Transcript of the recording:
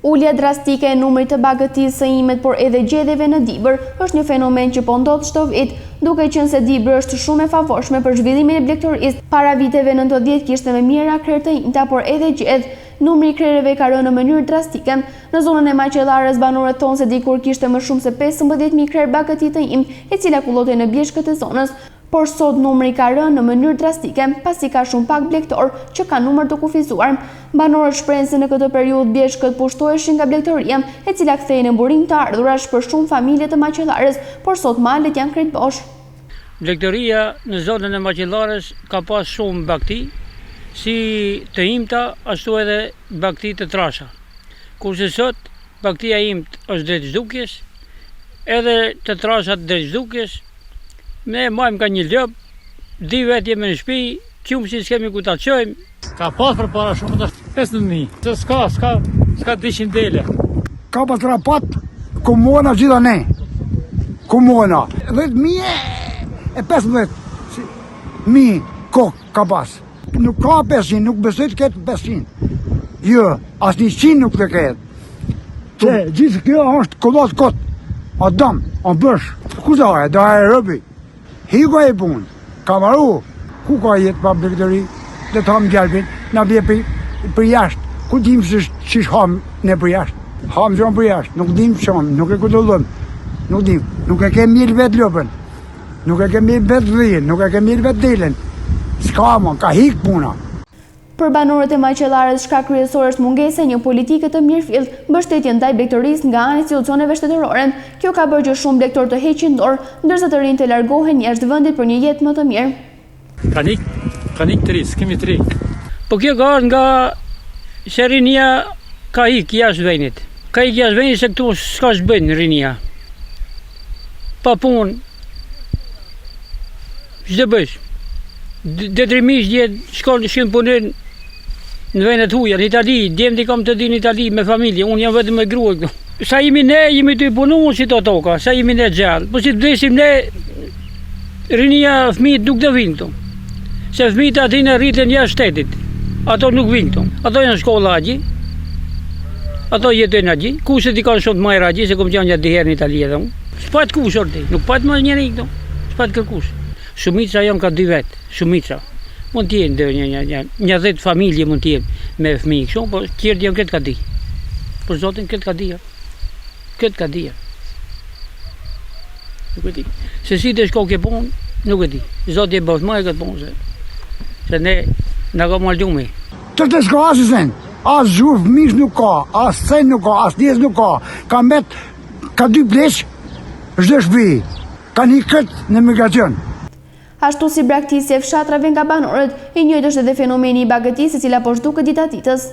Ulja drastike e numrit të bagëtisë së imit, por edhe gjedhjeve në Dibër është një fenomen që po ndodh çdo vit, duke qenë se Dibër është shumë e favorshme për zhvillimin e blegtorisë. Para viteve 90 kishte më mira krerë të imta, por edhe gjedh. Numri i krerëve ka rënë në mënyrë drastike. Në zonën e Maqellarës banorët thonë se dikur kishte më shumë se 15.000 krerë bagëti të imt, e cila kullotej në bjeshkët e zonës. Por sot numri ka rënë në mënyrë drastike, pasi ka shumë pak blegtor që ka numër të kufizuar. Banorët shprehen se në këtë periudhë bjeshkët pushtoheshin nga blegtoria, e cila kthehej në burim të ardhurash për shumë familje të Maqellarës, por sot malet janë krejt bosh. Blegtoria në zonën e Maqellarës ka pas shumë bagëti, si të imta, ashtu edhe bagëti të trasha. Kurse sot bagëtia imt është drejt zhdukjes, edhe të trashat drejt zhdukjes. Ne majmë ka një lëp, 2 vetë jemi në shtëpi, qumë si s'kemi ku ta qojmë. Ka pas për para shumë të 15.000, se s'ka 200 dele. Ka pas rapat, komona gjitha ne, komona. 10.000 e 15.000 kokë ka pas. Nuk ka 500, nuk besoj të ketë 500. Jo, as 100 nuk të ketë. Se gjithë kjo është kollat kotë, a dam, a bësh. Ku da e rëbi? Hiko e punë, ka maru, ku ka jetë pa blegtori, dhe të hamë gjelbin, na bje për jashtë, ku dim që hamë ne për jashtë, hamë që hamë për jashtë, nuk dim që hamë, nuk e ku të lëmë, nuk dim, nuk e ke mirë vetë lëpën, nuk e ke mirë vetë dhijën, nuk e ke mirë vetë delen, s'ka më, ka hikë puna. Për banorët e Maqellarës, shkak kryesor është mungesa e një politike të mirëfillt, mbështetje ndaj blegtorisë nga ana e institucioneve shtetërore. Kjo ka bërë që shumë blegtor të heqin dorë, ndërsa të rinj të largohen jashtë vendit për një jetë më të mirë. Kanik të ris, kemi të rik. Po kjo ka ardhur nga se rinia ka ikë jashtë vendit. Ka ikë jashtë vendit se këtu s'ka s'bën rinia. Pa punë, ç'do bësh? Detyrimisht shkon punën në vendet huaja, në Itali, djemti kam të di në Itali me familje, unë jam vetëm me grua këtu. Sa jemi ne, jemi të i punu si të toka, sa jemi ne gjallë. Po si të vdesim ne, rinia fëmijët nuk të vinë këtu. Se fëmijët ati në rritën jashtë shtetit, ato nuk vinë këtu. Ato janë shkolla agji, ato jetojnë agji, kushtet i kanë shumë të majra agji, se kom qenë gjatë diherë në Itali edhe unë. S'pat kush orti, nuk pat më njëri këtu, s'pat kërkush. Shumica janë ka 2 vetë, shumica. Mund t'jenë një 10 familje mund t'jenë me fëmijë kështu, por tjerë janë këtë ka di. Por zotin këtë ka di. Këtë ka di. Nuk e di. Se si të shko ke punë, nuk e di. Zoti e bëf më e këtë punë se ne na ka maldumi. Të shko asë sen, as zhurë fëmijës nuk ka, as sen nuk ka, as djes nuk ka. Ka mbet, ka 2 pleq, zhde shpi. Ka një këtë në migracion. Ashtu si braktisje fshatrave nga banorët, i njëjtë është edhe fenomeni i bagëtisë, e cila po zhduket ditë ditës.